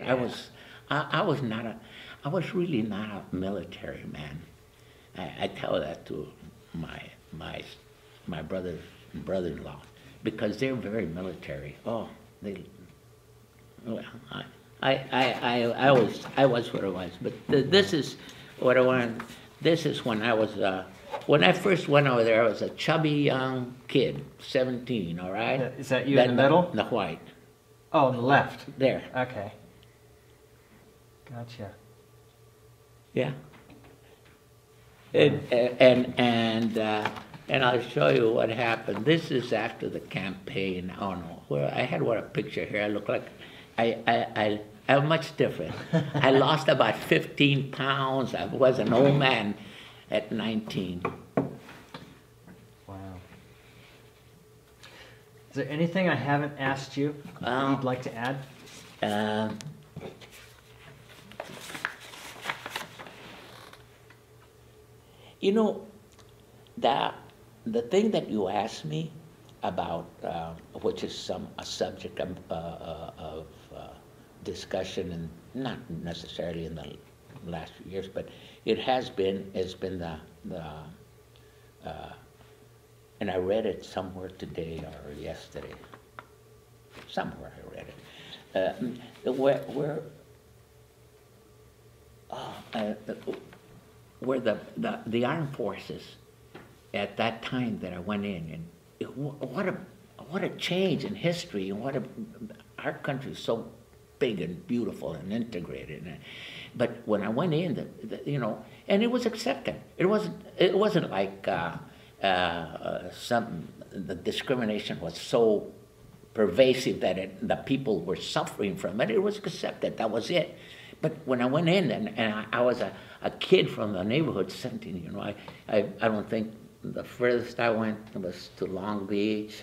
I was, I was not I was really not a military man. I tell that to my my my brother-in-law because they're very military. Oh, they. Well, I was what I was, but this is what I wanted. This is when I was when I first went over there. I was a chubby young kid, 17. All right. Is that you in the middle? The white. Oh, on the left. There. Okay. Gotcha. Yeah. And I'll show you what happened. This is after the campaign. Oh no, where I had what a picture here. I look like I'm much different. I lost about 15 pounds. I was an old man at 19. Wow. Is there anything I haven't asked you that you'd like to add? You know, the thing that you asked me about, which is a subject of discussion, and not necessarily in the last few years, but has been and I read it somewhere today or yesterday. Somewhere I read it. Where the armed forces at that time that I went in, and what a change in history, and our country is so big and beautiful and integrated. But when I went in, you know, and it was accepted. It wasn't like the discrimination was so pervasive that the people were suffering from it. It was accepted. That was it. But when I went in, and I was a kid from the neighborhood, 17, you know, I don't think the furthest I went was to Long Beach,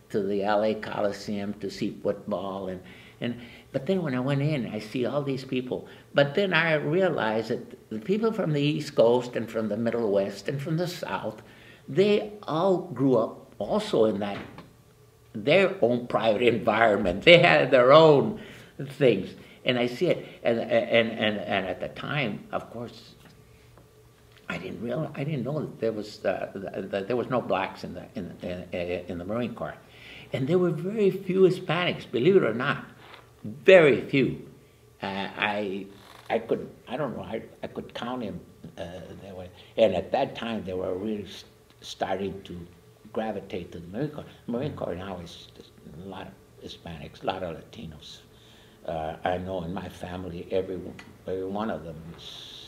to the LA Coliseum to see football, but then when I went in, I see all these people. But then I realized that the people from the East Coast and from the Middle West and from the South, they all grew up also in their own private environment. They had their own things. And I see it, and at the time, of course, I didn't know that there was no blacks in the Marine Corps, and there were very few Hispanics, believe it or not, very few. I could count him that way. And at that time, they were really starting to gravitate to the Marine Corps. The Marine Corps now is a lot of Hispanics, a lot of Latinos. I know in my family, every one of them is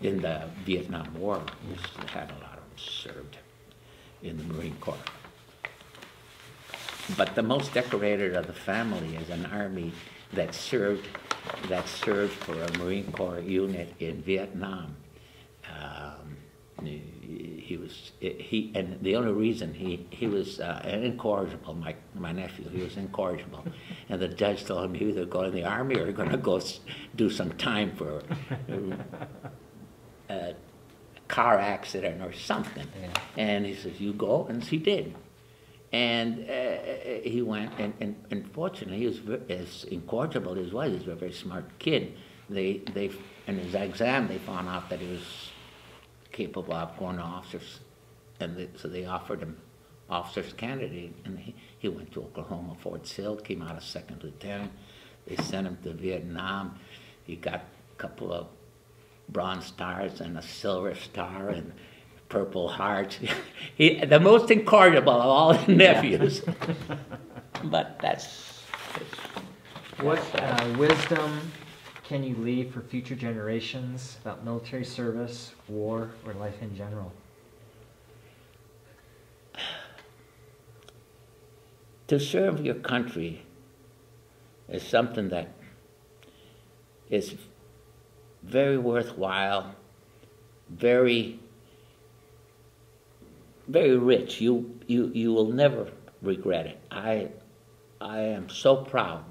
in the Vietnam War. We had a lot of them served in the Marine Corps. But the most decorated of the family is an army that served for a Marine Corps unit in Vietnam. And the only reason he was incorrigible, my nephew, he was incorrigible, and the judge told him he either go in the army or going to go do some time for a car accident or something. Yeah. And he says, "You go," and he did. And he went, and fortunately, he was as incorrigible as he was. He was a very smart kid. They in his exam they found out that he was capable of going to officers, and so they offered him officer's candidate, and he went to Oklahoma, Fort Sill, came out as second lieutenant. They sent him to Vietnam. He got a couple of Bronze Stars and a Silver Star and Purple Hearts. The most incorrigible of all the nephews. But that's... What wisdom can you leave for future generations about military service, war, or life in general? To serve your country is something that is very worthwhile, very, very rich. You will never regret it. I am so proud,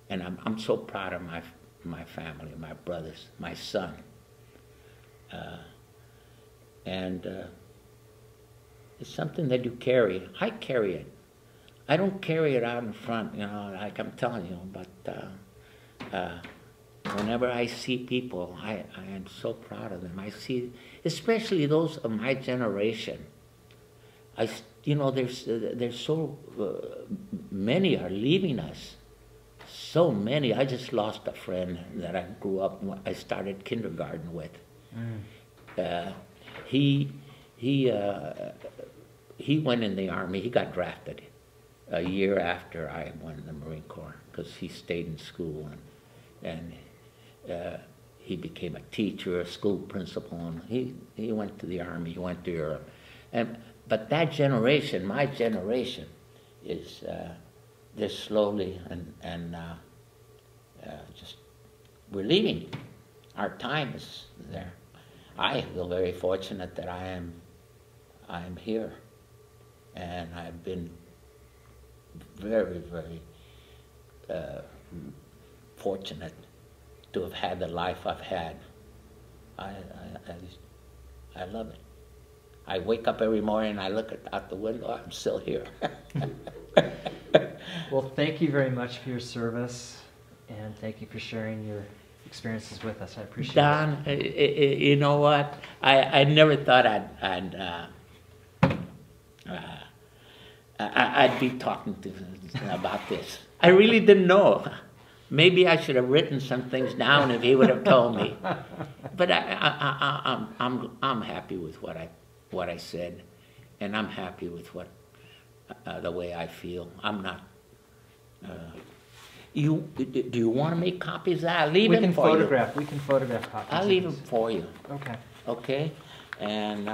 and I'm so proud of my family, my brothers, my son, and it's something that you carry. I carry it. I don't carry it out in front, you know, like I'm telling you, but whenever I see people, I am so proud of them. I see, especially those of my generation. You know, there's so many are leaving us. So many. I just lost a friend that I grew up. I started kindergarten with. He went in the Army. He got drafted a year after I went in the Marine Corps because he stayed in school and he became a teacher, a school principal, and he went to the Army. He went to Europe, but that generation, my generation, is they're slowly and just we're leaving. Our time is there. I feel very fortunate that I am here, and I've been very, very fortunate to have had the life I've had. I love it. I wake up every morning and I look out the window. I'm still here. Well, thank you very much for your service, and thank you for sharing your experiences with us. I appreciate Don, you know what? I never thought I'd be talking to about this. I really didn't know. Maybe I should have written some things down if he would have told me. But I'm happy with what I said, and I'm happy with the way I feel. I'm not. Do you want to make copies of that? I'll leave it for you. We can photograph copies. I'll leave them for you. Okay. Okay, and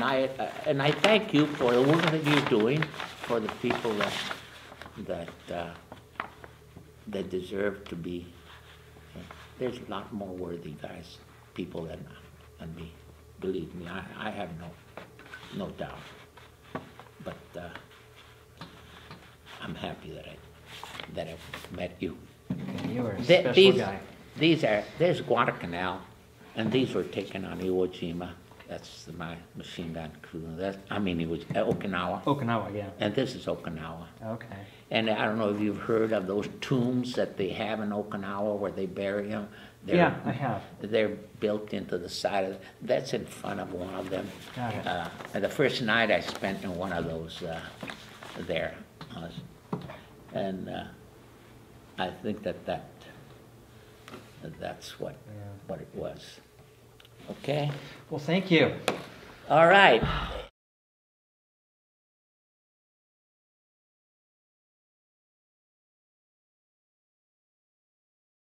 I thank you for the work that you're doing for the people that deserve to be. There's a lot more worthy people than me. Believe me, I have no doubt. But I'm happy that I've met you. You are a special guy. There's Guadalcanal, and these were taken on Iwo Jima. That's my machine gun crew. It was Okinawa. Okinawa, yeah. And this is Okinawa. Okay. And I don't know if you've heard of those tombs that they have in Okinawa where they bury them. Yeah, I have. They're built into the side of. That's in front of one of them. Got it. And the first night I spent in one of those there, and I think that's what it was. Okay. Well, thank you. All right.